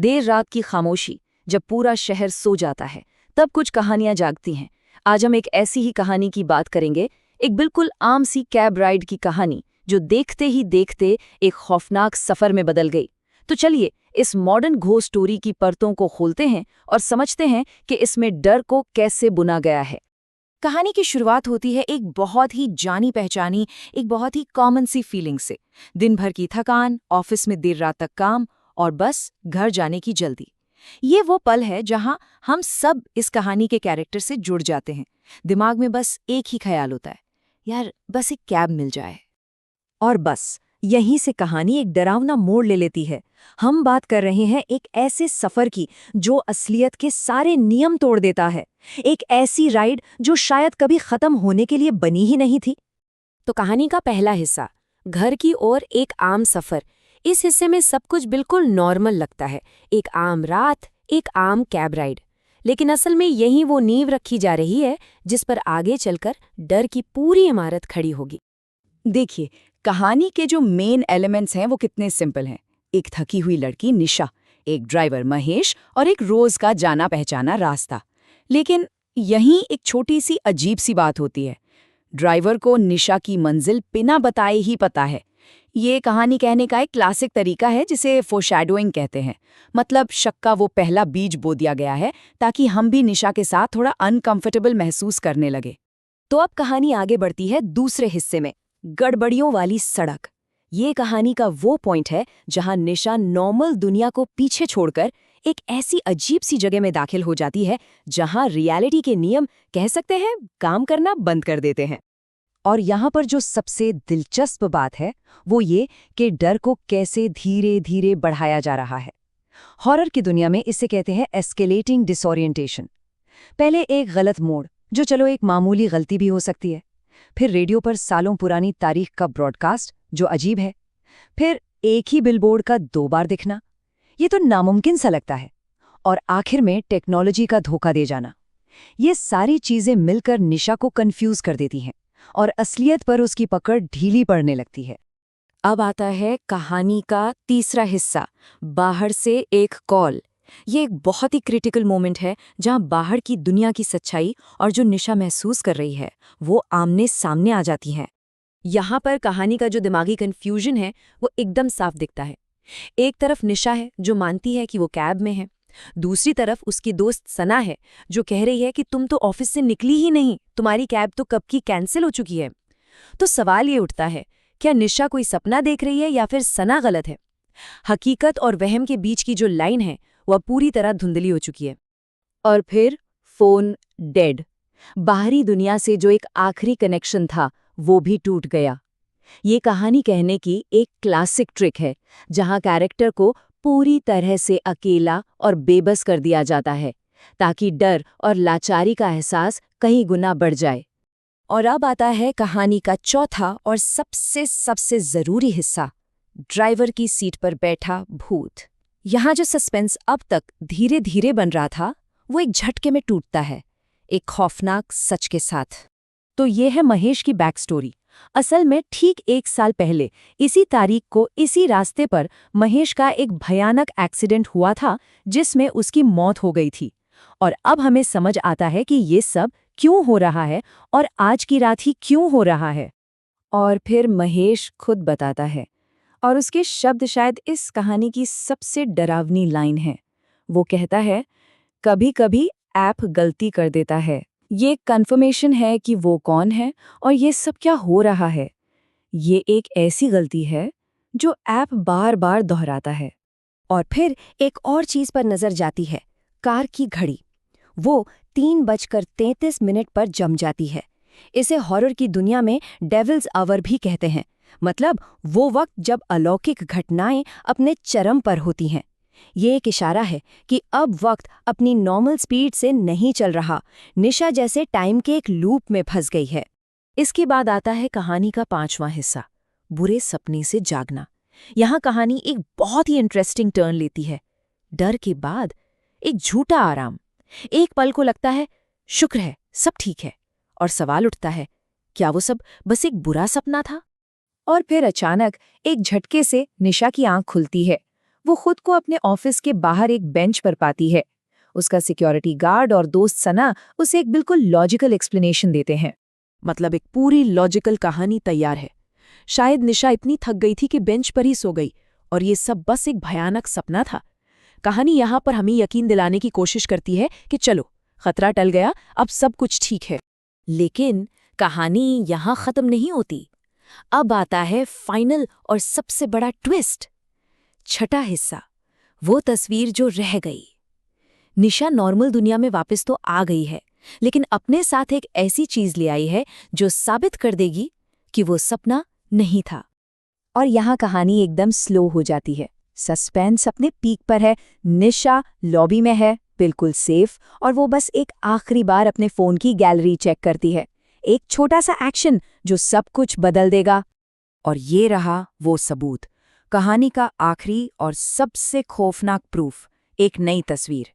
देर रात की खामोशी, जब पूरा शहर सो जाता है, तब कुछ कहानियां जागती हैं। आज हम एक ऐसी ही कहानी की बात करेंगे, एक बिल्कुल आम सी कैब राइड की कहानी, जो देखते ही देखते एक खौफनाक सफर में बदल गई। तो चलिए इस मॉडर्न घोस्ट स्टोरी की परतों को खोलते हैं और समझते हैं कि इसमें डर को कैसे बुना गया है। कहानी की शुरुआत होती है एक बहुत ही जानी पहचानी, एक बहुत ही कॉमन सी फीलिंग से। दिन भर की थकान, ऑफिस में देर रात तक काम और बस घर जाने की जल्दी। ये वो पल है जहां हम सब इस कहानी के कैरेक्टर से जुड़ जाते हैं। दिमाग में बस एक ही ख्याल होता है, यार बस एक कैब मिल जाए। और बस यहीं से कहानी एक डरावना मोड़ ले लेती है। हम बात कर रहे हैं एक ऐसे सफर की जो असलियत के सारे नियम तोड़ देता है। एक ऐसी राइड जो शायद कभी खत्म होने के लिए बनी ही नहीं थी। तो कहानी का पहला हिस्सा, घर की ओर एक आम सफर। इस हिस्से में सब कुछ बिल्कुल नॉर्मल लगता है, एक आम रात, एक आम कैब राइड। लेकिन असल में यही वो नींव रखी जा रही है जिस पर आगे चलकर डर की पूरी इमारत खड़ी होगी। देखिए, कहानी के जो मेन एलिमेंट्स हैं वो कितने सिंपल हैं। एक थकी हुई लड़की निशा, एक ड्राइवर महेश और एक रोज का जाना पहचाना रास्ता। लेकिन यहीं एक छोटी सी अजीब सी बात होती है। ड्राइवर को निशा की मंजिल बिना बताए ही पता है। ये कहानी कहने का एक क्लासिक तरीका है जिसे फोरशैडोइंग कहते हैं। मतलब शक का वो पहला बीज बो दिया गया है ताकि हम भी निशा के साथ थोड़ा अनकंफर्टेबल महसूस करने लगे। तो अब कहानी आगे बढ़ती है दूसरे हिस्से में, गड़बड़ियों वाली सड़क। ये कहानी का वो पॉइंट है जहां निशा नॉर्मल दुनिया को पीछे छोड़कर एक ऐसी अजीब सी जगह में दाखिल हो जाती है जहां रियलिटी के नियम, कह सकते हैं, काम करना बंद कर देते हैं। और यहाँ पर जो सबसे दिलचस्प बात है वो ये कि डर को कैसे धीरे धीरे बढ़ाया जा रहा है। हॉरर की दुनिया में इसे कहते हैं एस्केलेटिंग डिसोरिएंटेशन। पहले एक गलत मोड़, जो चलो एक मामूली गलती भी हो सकती है। फिर रेडियो पर सालों पुरानी तारीख का ब्रॉडकास्ट जो अजीब है। फिर एक ही बिलबोर्ड का 2 बार दिखना, ये तो नामुमकिन सा लगता है। और आखिर में टेक्नोलॉजी का धोखा दे जाना। ये सारी चीजें मिलकर निशा को कंफ्यूज कर देती हैं और असलियत पर उसकी पकड़ ढीली पड़ने लगती है। अब आता है कहानी का तीसरा हिस्सा, बाहर से एक कॉल। ये एक बहुत ही क्रिटिकल मोमेंट है जहां बाहर की दुनिया की सच्चाई और जो निशा महसूस कर रही है वो आमने सामने आ जाती हैं। यहाँ पर कहानी का जो दिमागी कंफ्यूजन है वो एकदम साफ दिखता है। एक तरफ निशा है जो मानती है कि वो कैब में है, दूसरी तरफ उसकी दोस्त सना है जो कह रही है कि तुम तो ऑफिस से निकली ही नहीं, तुम्हारी कैब तो कब की कैंसिल हो चुकी है। तो सवाल ये उठता है, क्या निशा कोई सपना देख रही है या फिर सना गलत है? हकीकत और वहम के बीच की जो लाइन है वह पूरी तरह धुंधली हो चुकी है। और फिर फोन डेड। बाहरी दुनिया से जो एक आखिरी कनेक्शन था वो भी टूट गया। ये कहानी कहने की एक क्लासिक ट्रिक है जहां कैरेक्टर को पूरी तरह से अकेला और बेबस कर दिया जाता है ताकि डर और लाचारी का एहसास कई गुना बढ़ जाए। और अब आता है कहानी का चौथा और सबसे ज़रूरी हिस्सा, ड्राइवर की सीट पर बैठा भूत। यहाँ जो सस्पेंस अब तक धीरे धीरे बन रहा था वो एक झटके में टूटता है, एक खौफनाक सच के साथ। तो ये है महेश की बैक स्टोरी। असल में ठीक 1 साल पहले इसी तारीख को इसी रास्ते पर महेश का एक भयानक एक्सीडेंट हुआ था जिसमें उसकी मौत हो गई थी। और अब हमें समझ आता है कि ये सब क्यों हो रहा है और आज की रात ही क्यों हो रहा है। और फिर महेश खुद बताता है, और उसके शब्द शायद इस कहानी की सबसे डरावनी लाइन है। वो कहता है, कभी कभी ऐप गलती कर देता है। ये कंफर्मेशन है कि वो कौन है और ये सब क्या हो रहा है। ये एक ऐसी गलती है जो ऐप बार बार दोहराता है। और फिर एक और चीज पर नजर जाती है, कार की घड़ी। वो 3:33 पर जम जाती है। इसे हॉरर की दुनिया में डेविल्स आवर भी कहते हैं। मतलब वो वक्त जब अलौकिक घटनाएं अपने चरम पर होती हैं। ये एक इशारा है कि अब वक्त अपनी नॉर्मल स्पीड से नहीं चल रहा, निशा जैसे टाइम के एक लूप में फंस गई है। इसके बाद आता है कहानी का 5वां हिस्सा, बुरे सपने से जागना। यहाँ कहानी एक बहुत ही इंटरेस्टिंग टर्न लेती है। डर के बाद एक झूठा आराम। एक पल को लगता है शुक्र है सब ठीक है, और सवाल उठता है क्या वो सब बस एक बुरा सपना था। और फिर अचानक एक झटके से निशा की आंख खुलती है। वो खुद को अपने ऑफिस के बाहर एक बेंच पर पाती है। उसका सिक्योरिटी गार्ड और दोस्त सना उसे एक बिल्कुल लॉजिकल एक्सप्लेनेशन देते हैं। मतलब एक पूरी लॉजिकल कहानी तैयार है। शायद निशा इतनी थक गई थी कि बेंच पर ही सो गई और ये सब बस एक भयानक सपना था। कहानी यहाँ पर हमें यकीन दिलाने की कोशिश करती है कि चलो, खतरा टल गया, अब सब कुछ ठीक है। लेकिन कहानी यहाँ खत्म नहीं होती। अब आता है फाइनल और सबसे बड़ा ट्विस्ट। छठा हिस्सा, वो तस्वीर जो रह गई। निशा नॉर्मल दुनिया में वापस तो आ गई है, लेकिन अपने साथ एक ऐसी चीज ले आई है जो साबित कर देगी कि वो सपना नहीं था। और यहाँ कहानी एकदम स्लो हो जाती है। सस्पेंस अपने पीक पर है। निशा लॉबी में है, बिल्कुल सेफ, और वो बस एक आखिरी बार अपने फोन की गैलरी चेक करती है। एक छोटा सा एक्शन जो सब कुछ बदल देगा। और ये रहा वो सबूत, कहानी का आखिरी और सबसे खौफनाक प्रूफ, एक नई तस्वीर।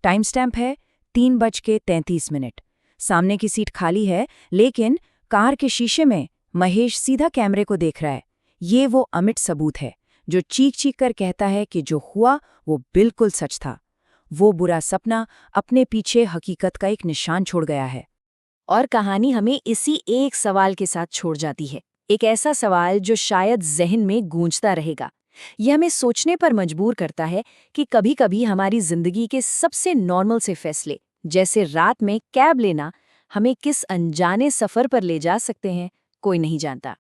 टाइम स्टैम्प है 3:33। सामने की सीट खाली है, लेकिन कार के शीशे में महेश सीधा कैमरे को देख रहा है। ये वो अमिट सबूत है जो चीख चीख कर कहता है कि जो हुआ वो बिल्कुल सच था। वो बुरा सपना अपने पीछे हकीकत का एक निशान छोड़ गया है। और कहानी हमें इसी एक सवाल के साथ छोड़ जाती है। एक ऐसा सवाल जो शायद ज़हन में गूंजता रहेगा। यह हमें सोचने पर मजबूर करता है कि कभी-कभी हमारी जिंदगी के सबसे नॉर्मल से फैसले, जैसे रात में कैब लेना, हमें किस अनजाने सफर पर ले जा सकते हैं, कोई नहीं जानता।